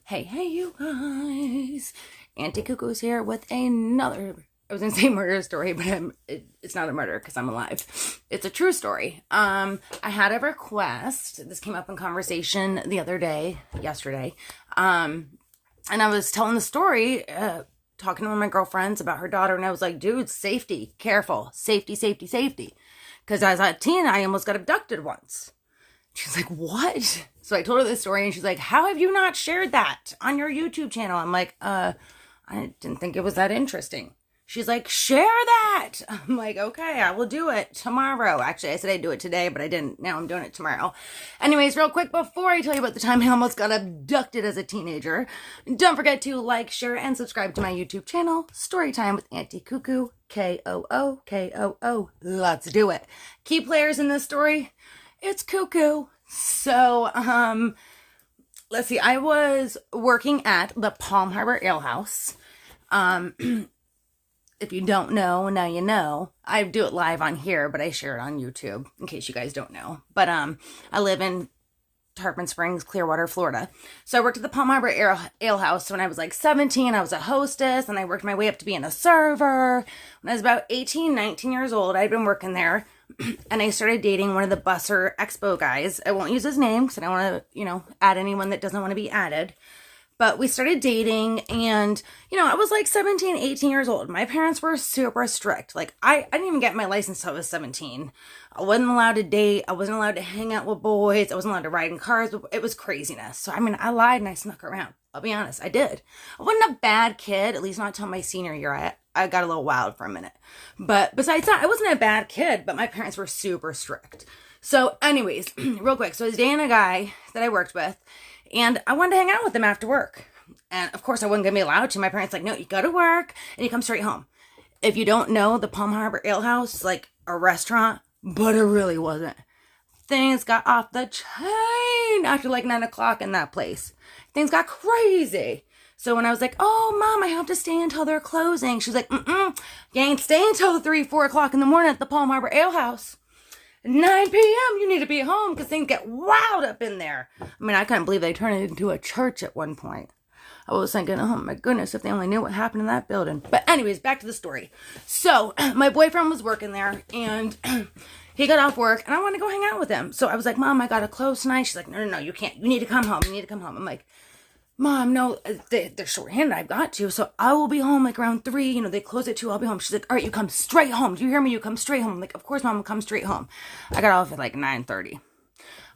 Hey, you guys. Auntie Cuckoo's here with another, I was going to say murder story, but it's not a murder because I'm alive. It's a true story. I had a request. This came up in conversation the other day, yesterday. And I was telling the story, talking to one of my girlfriends about her daughter, and I was like, dude, safety, careful, safety. Because as a teen, I almost got abducted once. She's like, what? So I told her this story, and she's like, how have you not shared that on your YouTube channel? I'm like, I didn't think it was that interesting. She's like, share that. I'm like, okay, I will do it tomorrow. Actually, I said I'd do it today, but I didn't. Now I'm doing it tomorrow. Anyways, real quick, before I tell you about the time I almost got abducted as a teenager, don't forget to like, share, and subscribe to my YouTube channel, Storytime with Auntie Cuckoo, K-O-O. Let's do it. Key players in this story, it's Cuckoo. So, let's see. I was working at the Palm Harbor Ale House. If you don't know, now you know. I do it live on here, but I share it on YouTube in case you guys don't know. But I live in Tarpon Springs, Clearwater, Florida. So I worked at the Palm Harbor Ale House when I was like 17. I was a hostess, and I worked my way up to being a server. When I was about 18, 19 years old, I'd been working there, and I started dating one of the Busser Expo guys. I won't use his name because I don't want to, add anyone that doesn't want to be added. But we started dating, and, I was like 17, 18 years old. My parents were super strict. Like, I didn't even get my license until I was 17. I wasn't allowed to date. I wasn't allowed to hang out with boys. I wasn't allowed to ride in cars. It was craziness. So, I lied and I snuck around. I'll be honest, I did. I wasn't a bad kid, at least not until my senior year. I got a little wild for a minute. But besides that, I wasn't a bad kid, but my parents were super strict. So, anyways, real quick. So, I was dating a guy that I worked with, and I wanted to hang out with him after work. And of course, I wasn't going to be allowed to. My parents like, no, you go to work and you come straight home. If you don't know, the Palm Harbor Ale House is like a restaurant, but it really wasn't. Things got off the chain after like 9 o'clock in that place. Things got crazy. So when I was like, oh, Mom, I have to stay until they're closing. She's like, you ain't staying until 3, 4 o'clock in the morning at the Palm Harbor Ale House. 9 p.m. you need to be home because things get wild up in there. I couldn't believe they turned it into a church at one point. I was thinking, oh my goodness, if they only knew what happened in that building. But anyways, back to the story. So my boyfriend was working there, and he got off work, and I wanted to go hang out with him. So I was like, Mom, I got to close tonight. She's like, no, you can't. You need to come home. I'm like, Mom, no, they're short-handed. I've got to. So I will be home like around 3. They close at 2. I'll be home. She's like, all right, you come straight home. Do you hear me? You come straight home. I'm like, of course, Mom, I'll come straight home. I got off at like 9:30.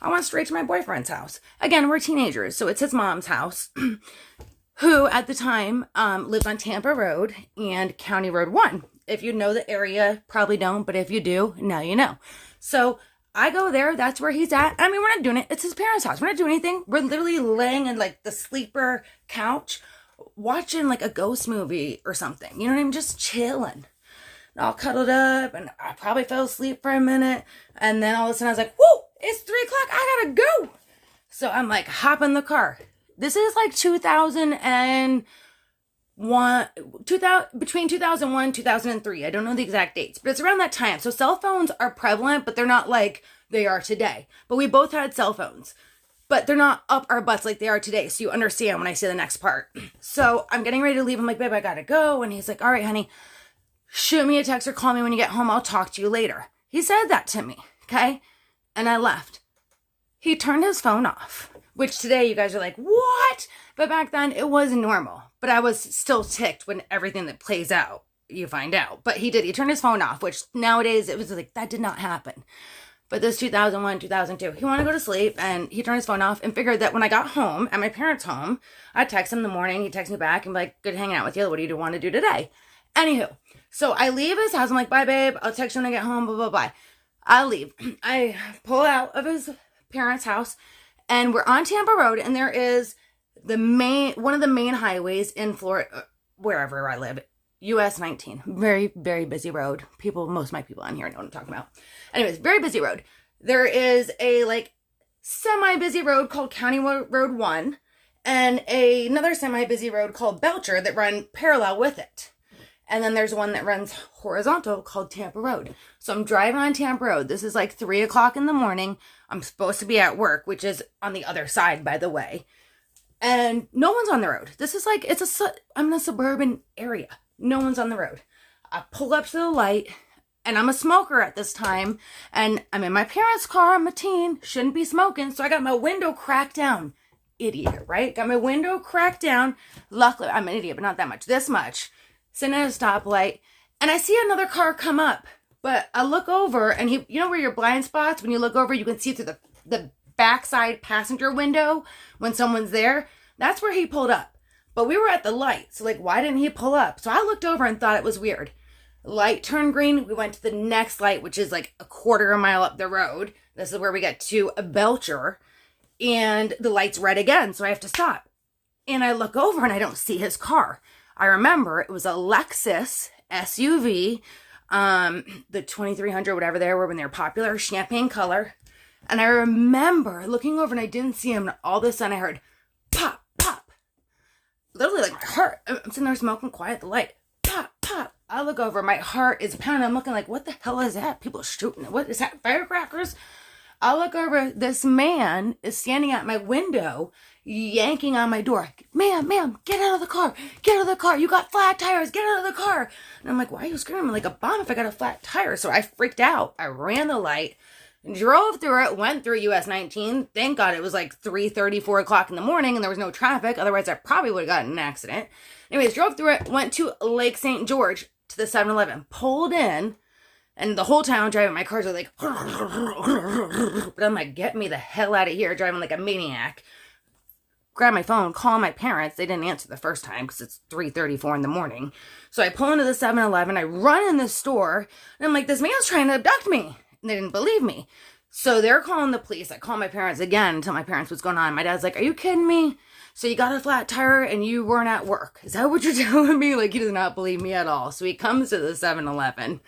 I went straight to my boyfriend's house. Again, we're teenagers, so it's his mom's house, who at the time lived on Tampa Road and County Road 1. If you know the area, probably don't, but if you do, now you know. So I go there. That's where he's at. We're not doing it. It's his parents' house. We're not doing anything. We're literally laying in like the sleeper couch, watching like a ghost movie or something. You know what I mean? Just chilling. All cuddled up, and I probably fell asleep for a minute. And then all of a sudden I was like, whoa, it's 3 o'clock. I gotta go. So I'm like, hop in the car. This is like 2001, between 2001 and 2003. I don't know the exact dates, but it's around that time. So cell phones are prevalent, but they're not like they are today. But we both had cell phones, but they're not up our butts like they are today. So you understand when I say the next part. So I'm getting ready to leave. I'm like, babe, I gotta go. And he's like, all right, honey, shoot me a text or call me when you get home. I'll talk to you later. He said that to me. Okay. And I left. He turned his phone off, which today you guys are like, what? But back then it was normal. But I was still ticked when everything that plays out, you find out. But he did. He turned his phone off, which nowadays it was like, that did not happen. But this 2001, 2002, he wanted to go to sleep, and he turned his phone off and figured that when I got home, at my parents' home, I'd text him in the morning. He'd text me back and be like, good hanging out with you. What do you want to do today? Anywho, so I leave his house. I'm like, bye, babe. I'll text you when I get home, blah, blah, blah. I leave. I pull out of his parents' house, and we're on Tampa Road, and there is one of the main highways in Florida, wherever I live, US 19. Very, very busy road. Most of my people on here know what I'm talking about. Anyways, very busy road. There is a like semi-busy road called County Road 1, and another semi-busy road called Belcher that run parallel with it. And then there's one that runs horizontal called Tampa Road. So I'm driving on Tampa Road. This is like 3 o'clock in the morning. I'm supposed to be at work, which is on the other side, by the way. And no one's on the road. This is like, I'm in a suburban area. No one's on the road. I pull up to the light, and I'm a smoker at this time, and I'm in my parents' car. I'm a teen, shouldn't be smoking, so I got my window cracked down. Idiot, right? Got my window cracked down. Luckily, I'm an idiot, but not that much. This much. Sitting at a stoplight, and I see another car come up, but I look over, and you know where your blind spots, when you look over, you can see through the backside passenger window when someone's there. That's where he pulled up. But we were at the light, so like, why didn't he pull up? So I looked over and thought it was weird. Light turned green. We went to the next light, which is like a quarter of a mile up the road. This is where we get to a Belcher. And the light's red again, so I have to stop. And I look over and I don't see his car. I remember it was a Lexus SUV, the 2300, whatever they were when they were popular, champagne color. And I remember looking over and I didn't see him. And all of a sudden I heard pop, pop. Literally like my heart. I'm sitting there smoking quiet at the light. Pop, pop. I look over, my heart is pounding. I'm looking like, what the hell is that? People shooting. What is that? Firecrackers? I look over, this man is standing at my window, yanking on my door. Ma'am, get out of the car. Get out of the car. You got flat tires. Get out of the car. And I'm like, why are you screaming like a bomb if I got a flat tire? So I freaked out. I ran the light, drove through it, went through US 19. Thank God it was like 3:30, 4 o'clock in the morning and there was no traffic. Otherwise, I probably would have gotten in an accident. Anyways, drove through it, went to Lake St. George to the 7-Eleven, pulled in. And the whole town driving, my cars are like, but I'm like, get me the hell out of here, driving like a maniac. Grab my phone, call my parents. They didn't answer the first time because it's 3:34 in the morning. So I pull into the 7-Eleven, I run in the store, and I'm like, this man's trying to abduct me. And they didn't believe me. So they're calling the police. I call my parents again and tell my parents what's going on. My dad's like, are you kidding me? So you got a flat tire and you weren't at work. Is that what you're telling me? Like, he does not believe me at all. So he comes to the 7-Eleven.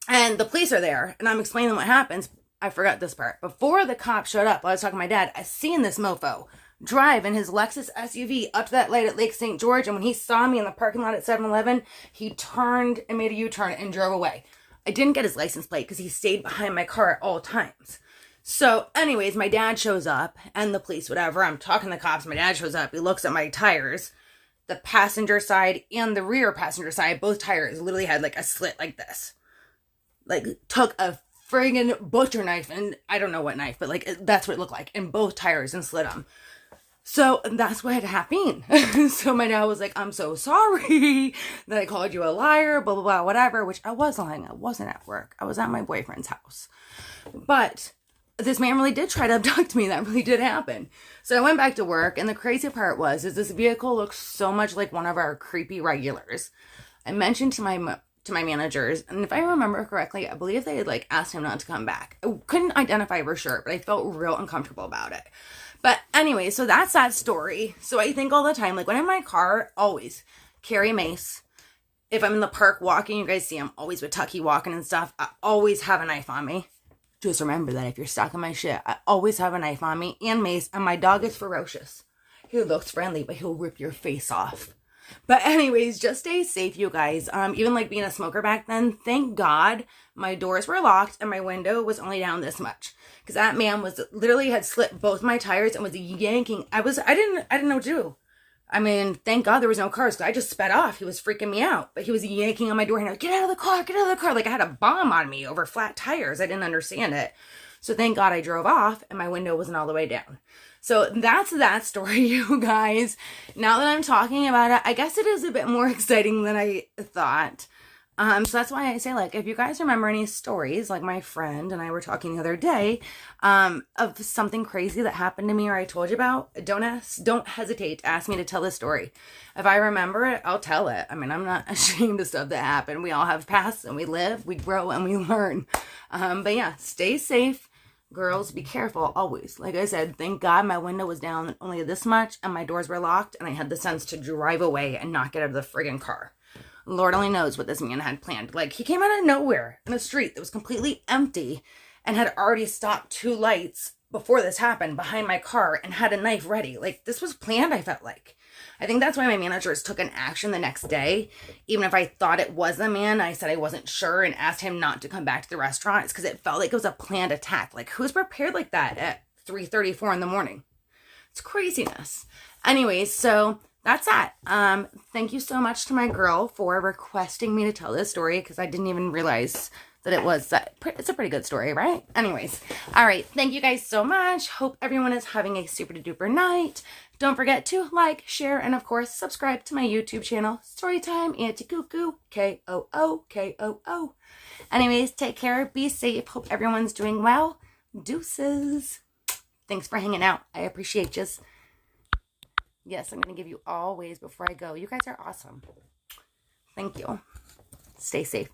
And the police are there, and I'm explaining what happens. I forgot this part. Before the cops showed up, I was talking to my dad. I seen this mofo drive in his Lexus SUV up to that light at Lake St. George, and when he saw me in the parking lot at 7-Eleven, he turned and made a U-turn and drove away. I didn't get his license plate because he stayed behind my car at all times. So anyways, my dad shows up, and the police, whatever. I'm talking to the cops. My dad shows up. He looks at my tires. The passenger side and the rear passenger side, both tires literally had like a slit like this. Like, took a friggin' butcher knife, and I don't know what knife, but like, that's what it looked like, in both tires, and slit them. So that's what had happened. So my dad was like, I'm so sorry that I called you a liar, blah, blah, blah, whatever, which I was lying. I wasn't at work. I was at my boyfriend's house. But this man really did try to abduct me. That really did happen. So I went back to work, and the crazy part was, is this vehicle looks so much like one of our creepy regulars. I mentioned to my managers, and if I remember correctly, I believe they had like asked him not to come back. I couldn't identify for sure, but I felt real uncomfortable about it. But anyway, so that's that story. So I think all the time, like when I'm in my car, always carry a mace. If I'm in the park walking, you guys see I'm always with Tucky walking and stuff. I always have a knife on me. Just remember that if you're stuck in my shit, I always have a knife on me and mace, and my dog is ferocious. He looks friendly, but he'll rip your face off. But anyways, just stay safe, you guys. Even like being a smoker back then, thank God my doors were locked and my window was only down this much. Because that man was literally had slit both my tires and was yanking. I didn't know what to do. I mean, thank God there was no cars because I just sped off. He was freaking me out. But he was yanking on my door and I was like, get out of the car, get out of the car. Like I had a bomb on me over flat tires. I didn't understand it. So thank God I drove off and my window wasn't all the way down. So that's that story, you guys. Now that I'm talking about it, I guess it is a bit more exciting than I thought. So that's why I say, like, if you guys remember any stories, like my friend and I were talking the other day, of something crazy that happened to me or I told you about, don't hesitate to ask me to tell this story. If I remember it, I'll tell it. I mean, I'm not ashamed of stuff that happened. We all have pasts and we live, we grow, and we learn. But yeah, stay safe. Girls, be careful always. Like I said, thank God my window was down only this much and my doors were locked and I had the sense to drive away and not get out of the friggin' car. Lord only knows what this man had planned. Like, he came out of nowhere in a street that was completely empty and had already stopped 2 lights before this happened behind my car and had a knife ready. Like, this was planned, I felt like. I think that's why my managers took an action the next day. Even if I thought it was a man, I said I wasn't sure and asked him not to come back to the restaurant. It's because it felt like it was a planned attack. Like, who's prepared like that at 3:34 in the morning? It's craziness. Anyways, so that's that. Thank you so much to my girl for requesting me to tell this story, because I didn't even realize that it was that. It's a pretty good story, right? Anyways, all right. Thank you guys so much. Hope everyone is having a super duper night. Don't forget to like, share, and of course, subscribe to my YouTube channel, Storytime Auntie Cuckoo, Kookoo. Anyways, take care, be safe. Hope everyone's doing well. Deuces. Thanks for hanging out. I appreciate you. Yes, I'm going to give you all ways before I go. You guys are awesome. Thank you. Stay safe.